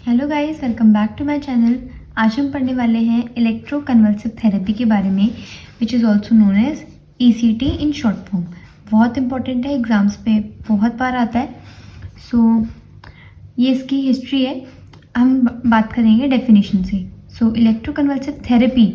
Hello guys, welcome back to my channel. आज हम पढ़ने वाले हैं इलेक्ट्रोकन्वल्सिव थेरेपी के बारे में, which is also known as ECT in short form. बहुत इंपॉर्टेंट है, एग्जाम्स पे बहुत बार आता है। ये इसकी हिस्ट्री है। हम बात करेंगे डेफिनेशन से। Electroconvulsive therapy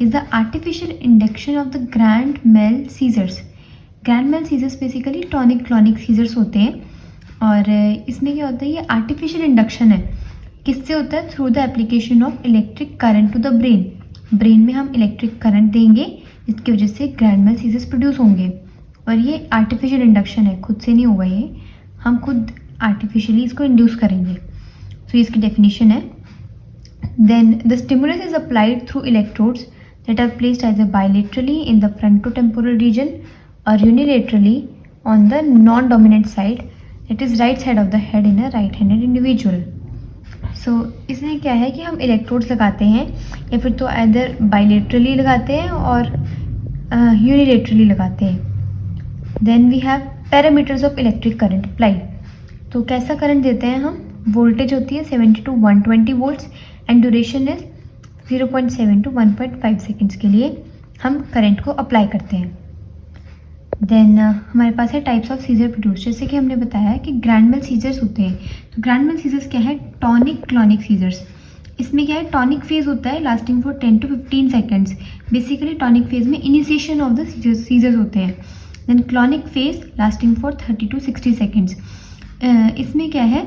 is the artificial induction of the grand mal seizures. Grand mal seizures basically tonic clonic seizures होते हैं, और इसमें क्या होता है, ये आर्टिफिशियल इंडक्शन है। किससे होता है? Through the application of electric current to the brain में हम इलेक्ट्रिक करंट देंगे, जिसकी वजह से ग्रैंड मेल सीजर्स प्रोड्यूस होंगे। और ये आर्टिफिशियल इंडक्शन है, खुद से नहीं होगा, ये हम खुद आर्टिफिशियली इसको इंड्यूस करेंगे। इसकी डेफिनेशन है, then the stimulus is applied through electrodes that are placed as a bilaterally in the frontotemporal region और unilaterally on the non dominant side, that is right side of the head in a right handed individual. इसमें क्या है कि हम electrodes लगाते हैं, या फिर तो इधर बायलेटरली लगाते हैं और यूनिलेटरली लगाते हैं। Then we have parameters of electric current applied. तो कैसा करंट देते हैं हम? वोल्टेज होती है 70 to 120 volts and duration is 0.7 to 1.5 seconds के लिए हम करंट को अप्लाई करते हैं। देन हमारे पास है टाइप्स ऑफ सीजर प्रोड्यूस। जैसे कि हमने बताया कि ग्रैंड मेल सीजर्स होते हैं। तो ग्रैंड मेल सीजर्स क्या है? Tonic clonic seizures. इसमें क्या है, टॉनिक फेज होता है lasting for 10 to 15 seconds. Basically tonic phase में इनिशिएशन ऑफ द सीजर्स होते हैं। Then clonic phase lasting for 30 to 60 seconds. इसमें क्या है,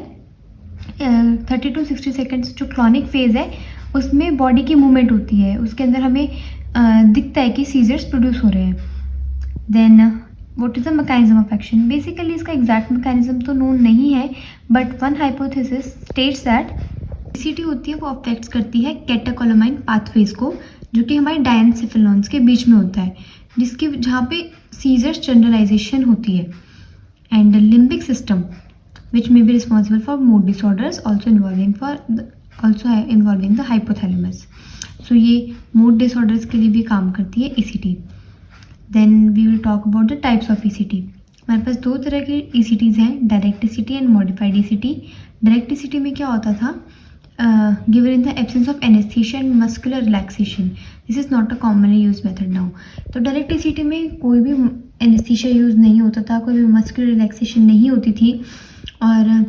30 to 60 सेकेंड्स जो क्लॉनिक फेज है उसमें बॉडी की मूवमेंट होती है, उसके अंदर हमें दिखता है कि सीजर्स प्रोड्यूस हो रहे हैं। Then what is the mechanism of action? Basically इसका एग्जैक्ट मैकेनिज्म तो नोन नहीं है, but one hypothesis states that ECT होती है वो अफेक्ट्स करती है कैटेकोलामाइन पाथवेज को, जो कि हमारे डायनसेफेलॉन्स के बीच में होता है, जहाँ पे सीजर्स जनरलाइजेशन होती है। And limbic system which may be responsible for mood disorders also involving the hypothalamus. ये मूड डिसऑर्डर्स के लिए भी काम करती है ECT। Then we will talk about the types of ECT। हमारे पास दो तरह के ECTs हैं, direct ECT and modified ECT। Direct ECT में क्या होता था, given in the absence of anaesthesia and muscular relaxation. This is not a commonly use method now. तो डायरेक्ट ECT में कोई भी एनेस्थीसिया यूज़ नहीं होता था, कोई भी मस्कुलर रिलैक्सेशन नहीं होती थी। और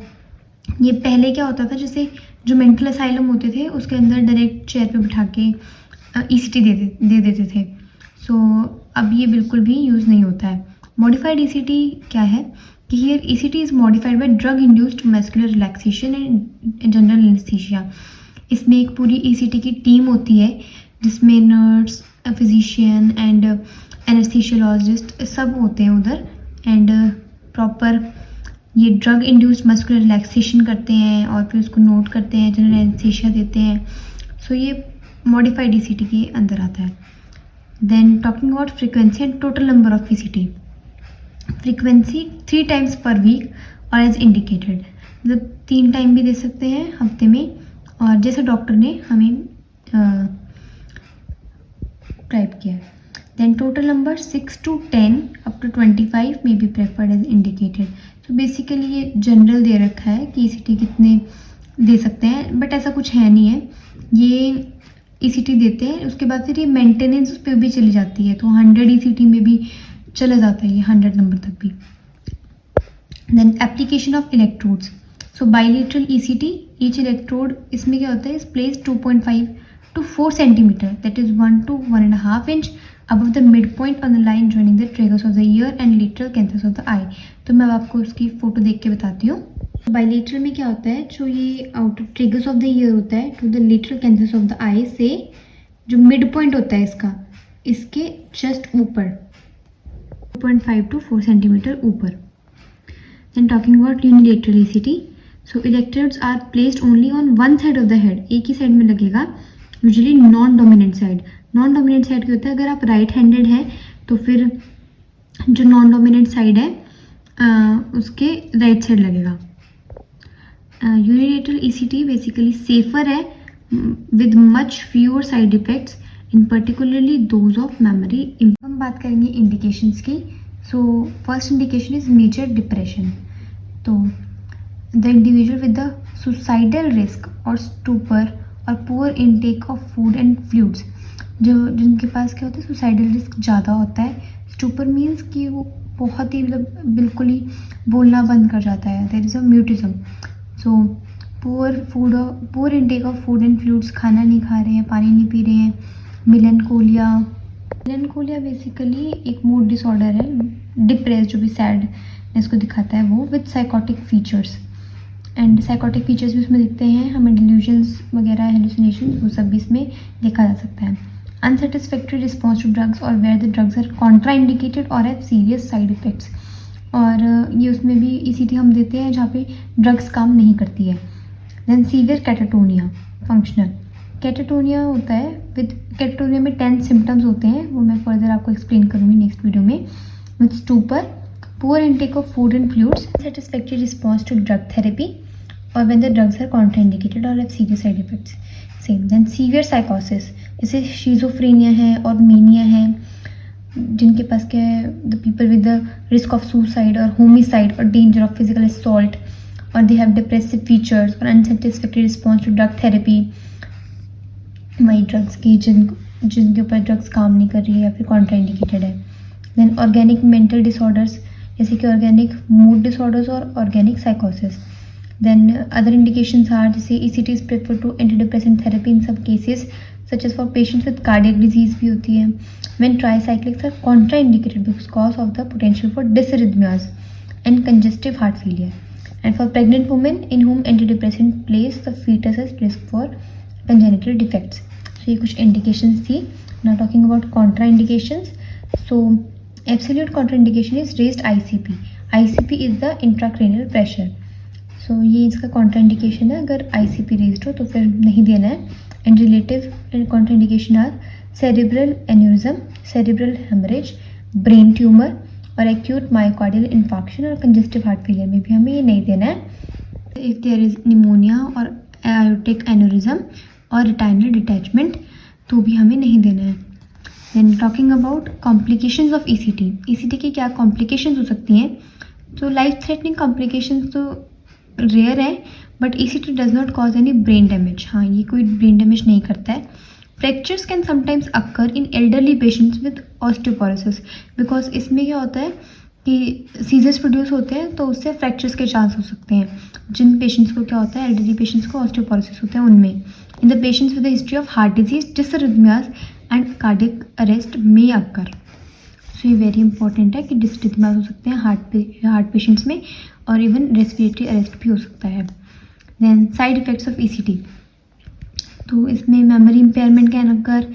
ये पहले क्या होता था, जैसे जो मेंटल असाइलम होते थे उसके अंदर डायरेक्ट चेयर पे बिठा के ECT दे देते थे। अब ये बिल्कुल भी यूज़ नहीं होता है। मॉडिफाइड ECT क्या है कि here ECT is modified by drug induced muscular relaxation and general anaesthesia. इसमें एक पूरी ECT की टीम होती है, जिसमें नर्स, फिजिशियन एंड एनेस्थीसियोलॉजिस्ट सब होते हैं उधर, एंड प्रॉपर ये ड्रग इंड्यूस्ड मस्कुलर रिलैक्सेशन करते हैं और फिर उसको नोट करते हैं, जनरल एनेस्थीसिया देते हैं। ये मॉडिफाइड ECT के अंदर आता है। Then talking about frequency and total number of ECT. Frequency 3 times per week or as indicated. मतलब 3 टाइम भी दे सकते हैं हफ्ते में, और जैसे डॉक्टर ने हमें प्रेस्क्राइब किया। Then total number 6 to 10 up to 25 may be preferred as indicated. Basically ये जनरल दे रखा है कि ECT कितने दे सकते हैं, बट ऐसा कुछ है नहीं है। ये ECT देते हैं, उसके बाद फिर ये मेंटेनेंस उस पर भी चली जाती है, तो 100 ECT में भी चला जाता है ये 100 नंबर तक भी। Then application of electrodes. Bilateral ECT, each electrode इसमें क्या होता है, is place 2.5 to 4 centimetre, that is 1 to 1.5 inch above the midpoint on the line joining the tragus of the ear and lateral canthus of the eye। तो मैं आपको उसकी photo देख के बताती हूँ। बाइलेटरल में क्या होता है, जो ये outer tragus of the ear होता है to the lateral canthus of the eye से जो मिड पॉइंट होता है इसके जस्ट ऊपर 2.5 to 4 सेंटीमीटर ऊपर। Then talking about unilateral ECT। Electrodes are placed only on one side of the head, एक ही साइड में लगेगा, usually non dominant side. Non dominant side क्या होता है, अगर आप राइट हैंडेड हैं तो फिर जो नॉन डोमिनेंट साइड है उसके राइट साइड लगेगा। यूनिलेटरल ECT बेसिकली सेफर है with much fewer side effects, in particularly those of memory. हम बात करेंगे इंडिकेशंस की। First indication is major depression. तो the individual with the suicidal risk or stupor or poor intake of food and fluids, जो जिनके पास क्या होता है सुसाइडल रिस्क ज़्यादा होता है. स्टूपर मीन्स कि वो बहुत ही मतलब बिल्कुल ही बोलना बंद कर जाता है, there is a mutism. So poor intake of food and fluids, खाना नहीं खा रहे हैं, पानी नहीं पी रहे हैं. मिलेनकोलिया बेसिकली एक मूड डिसऑर्डर है, डिप्रेस जो भी सैडनेस को दिखाता है वो, with psychotic features. And psychotic features भी उसमें दिखते हैं, हमें डिल्यूजन्स वगैरह हेलुसिनेशन वो सब भी इसमें देखा जा सकता है. अनसेटिस्फैक्ट्री रिस्पॉन्स टू ड्रग्स और where the drugs are contraindicated और हैव सीरियस साइड इफेक्ट्स. और ये उसमें भी ECT हम देते हैं जहाँ पे ड्रग्स काम नहीं करती है. Then severe catatonia functional. Catatonia होता है कैटाटोनिया में 10 सिम्टम्स होते हैं, वो मैं फर्दर आपको एक्सप्लेन करूँगी नेक्स्ट वीडियो में. With stupor, poor intake of food and fluids, satisfactory response to drug therapy or when the drugs are contraindicated or have serious side effects. Same. Then severe psychosis, जैसे schizophrenia है और mania है, जिनके पास क्या है the people with the risk of suicide और homicide और danger of physical assault, और दे हैव डिप्रेसिव फीचर्स और अनसेटिस्फैक्टरी रिस्पॉन्स टू ड्रग थेरेपी. वही ड्रग्स की जिनके ऊपर ड्रग्स काम नहीं कर रही है या फिर कॉन्ट्राइंडिकेटेड है. देन ऑर्गेनिक मेंटल डिसऑर्डर्स, जैसे कि ऑर्गेनिक मूड डिसऑर्डर्स और ऑर्गेनिक साइकोसिस. देन अदर इंडिकेशंस आर जैसे ECT is prefer to antidepressant therapy in सब cases such as for patients with cardiac disease भी होती है. When tricyclics are contraindicated because of the potential for dysrhythmias and congestive heart failure. And for pregnant women in whom antidepressant place the foetus as risk for congenital defects. So ये कुछ indications थी. Now talking about contraindications. So absolute contraindication is raised ICP. ICP is the intracranial pressure. So ये इसका contraindication है, अगर ICP raised हो तो फिर नहीं देना है. And relative contraindication are cerebral aneurysm, cerebral haemorrhage, brain tumour और एक्यूट मायोकार्डियल इन्फार्क्शन और कंजेस्टिव हार्ट फेलियर में भी हमें ये नहीं देना है. इफ देयर इज निमोनिया और aortic एन्यूरिज्म और रेटिनल डिटैचमेंट तो भी हमें नहीं देना है. Then talking about complications of ECT. ECT की क्या कॉम्प्लिकेशंस हो सकती हैं? तो लाइफ थ्रेटनिंग कॉम्प्लिकेशंस तो रेयर है, but ECT does not cause any brain damage. हाँ, ये कोई ब्रेन डैमेज नहीं करता है. Fractures can sometimes occur in elderly patients with osteoporosis, because इसमें क्या होता है कि सीजर्स प्रोड्यूस होते हैं तो उससे फ्रैक्चर्स के चांस हो सकते हैं. जिन पेशेंट्स को क्या होता है, एल्डरली पेशेंट्स को ऑस्टियोपोरोसिस होता है उनमें. In the patients with the history of heart disease, dysrhythmias and cardiac arrest में अक्कर. सो ये वेरी इंपॉर्टेंट है कि डिसरिथमियाज हो सकते हैं हार्ट पेशेंट्स में, और इवन रेस्पिरेटरी अरेस्ट भी हो सकता है. Then side effects of ECT. तो इसमें memory impairment can occur.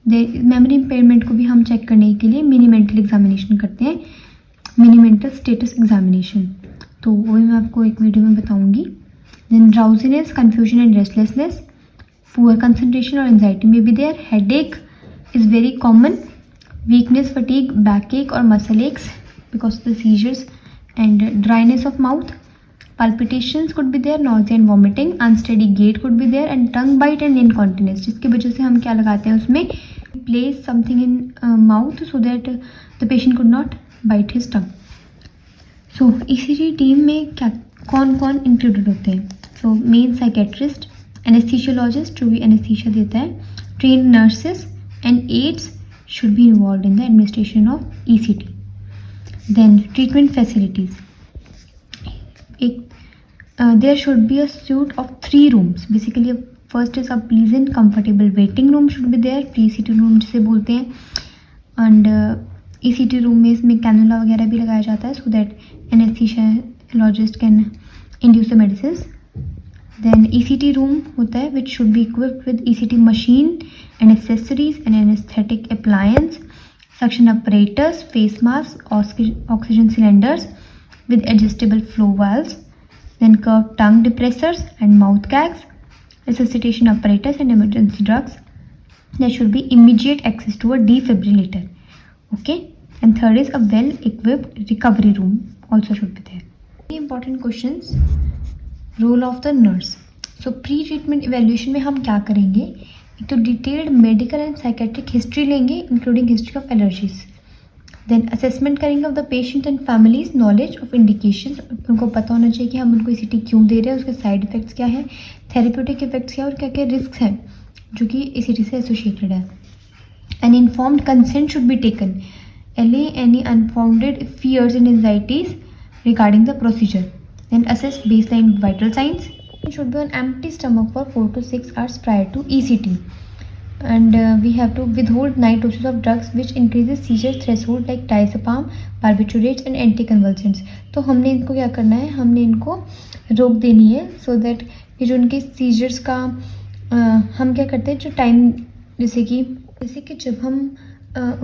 Memory impairment को भी हम चेक करने के लिए मिनी मेंटल एग्जामिनेशन करते हैं, मिनी मेंटल स्टेटस एग्जामिनेशन. तो वो भी मैं आपको एक वीडियो में बताऊंगी. Then drowsiness, confusion and restlessness, poor concentration और एंजाइटी में भी there. Headache is very common. Weakness, fatigue, back ache और muscle aches because of the seizures, and dryness of mouth, palpitations could be there, nausea and vomiting, unsteady gait could be there, and tongue bite and incontinence, जिसकी वजह से हम क्या लगाते हैं उसमें, place something in mouth so that the patient could not bite his tongue. So ECT team में क्या कौन कौन इंक्लूडेड होते हैं? सो मेन साइकेट्रिस्ट, एनेस्थीशियोलॉजिस्ट जो भी एनेस्थीशिया देता है, train nurses and aides should be involved in the administration of ECT. Then treatment facilities. There should be a suite of 3 rooms. Basically, first is a pleasant, comfortable waiting room should be there. Pre-ECT room जिसे बोलते हैं. And ECT room में इसमें cannula वगैरह भी लगाया जाता है so that anesthesiologist can induce the medicines. Then ECT room होता है which should be equipped with ECT machine and accessories and anesthetic appliance, suction apparatus, face masks, oxygen cylinders with adjustable flow valves, then curved tongue depressors and mouth gags, resuscitation apparatus and emergency drugs. There should be immediate access to a defibrillator. Okay, and third is a well-equipped recovery room also should be there. Important questions. Role of the nurse. So pre-treatment evaluation में हम क्या करेंगे? एक तो detailed medical and psychiatric history लेंगे including history of allergies. Then assessment करेंगे of the patient and family's knowledge of indication, उनको पता होना चाहिए कि हम उनको ECT क्यों दे रहे हैं, उसके साइड इफ़ेक्ट्स क्या है, थेरेप्यूटिक इफेक्ट्स क्या और क्या क्या रिस्क हैं जो कि ECT से एसोसिएटेड है. An informed consent should be taken. Allay any unfounded fears and anxieties regarding the procedure. Then assess baseline vital signs. It should be on empty stomach for 4 to 6 hours prior to ECT. And we have to withhold night doses of drugs which increases seizure threshold like diazepam, barbiturates and anticonvulsants. तो हमने इनको क्या करना है, हमने इनको रोक देनी है so that ये जो उनके सीजर्स का हम क्या करते हैं जो टाइम जैसे कि जब हम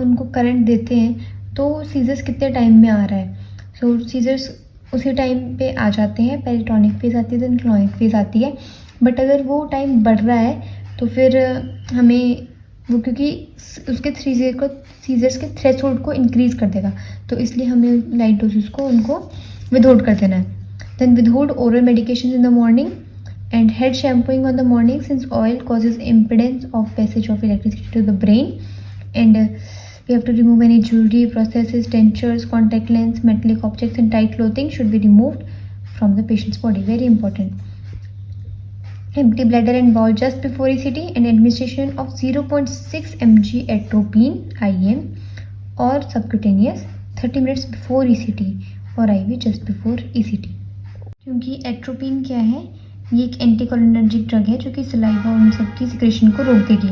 उनको करंट देते हैं तो सीजर्स कितने टाइम में आ रहा है. सो सीजर्स उसी टाइम पे आ जाते हैं, पेरिटोनिक फेज आती है, देन क्लोनिक फेज आती है. बट अगर वो टाइम बढ़ रहा है तो फिर हमें वो क्योंकि उसके सीजर्स के थ्रेशोल्ड को इंक्रीज़ कर देगा, तो इसलिए हमें लाइट डोजेस को उनको विदहोल्ड कर देना है. Then withhold oral medication in the morning and head shampooing on the morning since oil causes impedance of passage of electricity to the brain. And we have to remove any jewelry, prostheses, dentures, contact lens, metallic objects and tight clothing should be removed from the patient's body. Very important. Empty bladder and bowel just before ECT and administration of 0.6 mg atropine IM or subcutaneous 30 minutes before ECT or IV just before ECT. क्योंकि atropine क्या है, ये एक anticholinergic drug है जो कि saliva और उन सबकी सिक्रेशन को रोक देगी.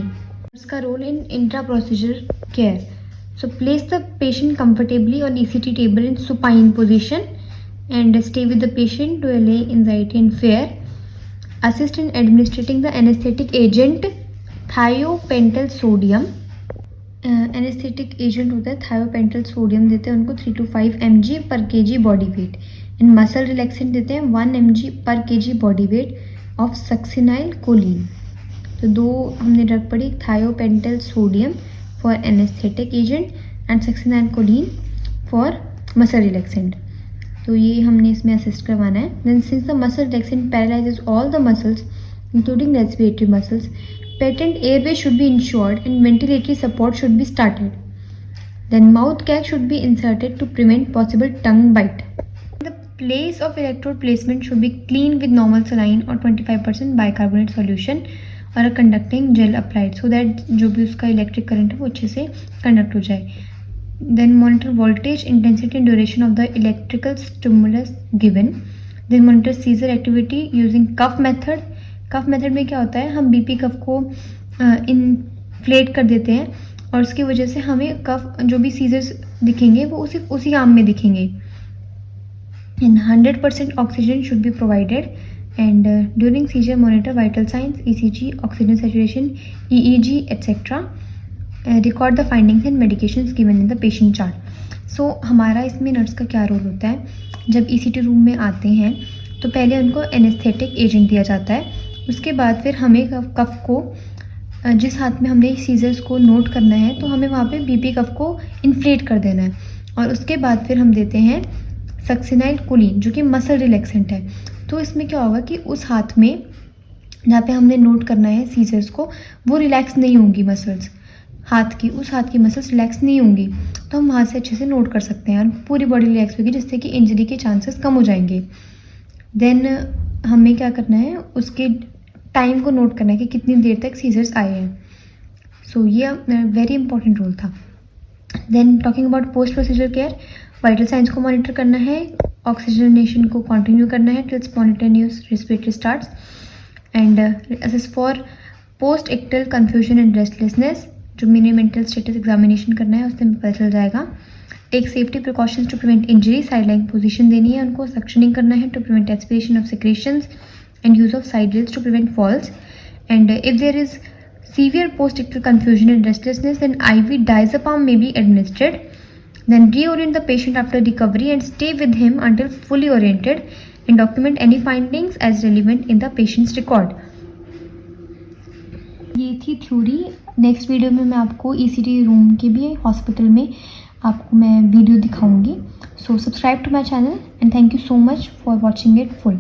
इसका role in intra procedure care. So place the patient comfortably on ECT table in supine position and stay with the patient to allay anxiety and fear. Assist in administrating the anaesthetic agent thiopental sodium. Anaesthetic agent होता है thiopental sodium, देते हैं उनको 3 to 5 mg per kg body weight. इन muscle relaxant देते हैं 1 mg per kg body weight of succinylcholine. तो दो हमने ड्रग पढ़ी, thiopental sodium for anaesthetic agent and succinylcholine for muscle relaxant. तो ये हमने इसमें असिस्ट करवाना है. Then since the muscle relaxant paralyses all the muscles including respiratory muscles, patent airway should be ensured and ventilatory support should be started. Then mouth gag should be inserted to prevent possible tongue bite. Place of electrode placement should be clean with normal saline or 25% bicarbonate solution or a conducting gel applied so that जो भी उसका electric current है वो अच्छे से conduct हो जाए. Then monitor voltage, intensity and duration of the electrical stimulus given. Then monitor seizure activity using cuff method. cuff method में क्या होता है, हम BP कफ को इन्फ्लेट कर देते हैं और उसकी वजह से हमें कफ जो भी सीजर्स दिखेंगे वो उसी आर्म में दिखेंगे. And 100% oxygen should be provided. And during seizure, monitor vital signs, ECG, oxygen saturation, EEG, etc. Record the findings and medications given in the patient chart. So हमारा इसमें नर्स का क्या रोल होता है, जब ECT रूम में आते हैं तो पहले उनको एनेस्थेटिक एजेंट दिया जाता है. उसके बाद फिर हमें कफ को जिस हाथ में हमने सीजर्स को नोट करना है तो हमें वहाँ पे BP कफ को इन्फ्लेट कर देना है. और उसके बाद फिर हम देते हैं सक्सिनाइल कोलिन जो कि मसल रिलैक्सेंट है. तो इसमें क्या होगा कि उस हाथ में जहाँ पे हमने नोट करना है सीजर्स को वो रिलैक्स नहीं होंगी मसल्स, उस हाथ की मसल्स रिलैक्स नहीं होंगी, तो हम वहाँ से अच्छे से नोट कर सकते हैं और पूरी बॉडी रिलैक्स होगी जिससे कि इंजरी के चांसेस कम हो जाएंगे. देन हमें क्या करना है, उसके टाइम को नोट करना है कि कितनी देर तक सीजर्स आए हैं. सो ये वेरी इंपॉर्टेंट रोल था. Then talking about post procedure care, vital signs को मॉनिटर करना है, ऑक्सीजनेशन को कंटिन्यू करना है till spontaneous respiratory starts. And assess for post ictal confusion and restlessness, जो मिनी मेंटल स्टेटस एग्जामिनेशन करना है उससे पता चल जाएगा. Take safety precautions to prevent injury, side position देनी है उनको, सक्शनिंग करना है to prevent aspiration of secretions and use of side rails to prevent falls. And if there is severe post-ictal confusion and restlessness, then IV diazepam may be administered. Then reorient the patient after recovery and stay with him until fully oriented and document any findings as relevant in the patient's record. ये थी theory. Next video में मैं आपको ECT room के भी hospital में आपको मैं वीडियो दिखाऊंगी. So subscribe to my channel and thank you so much for watching it full.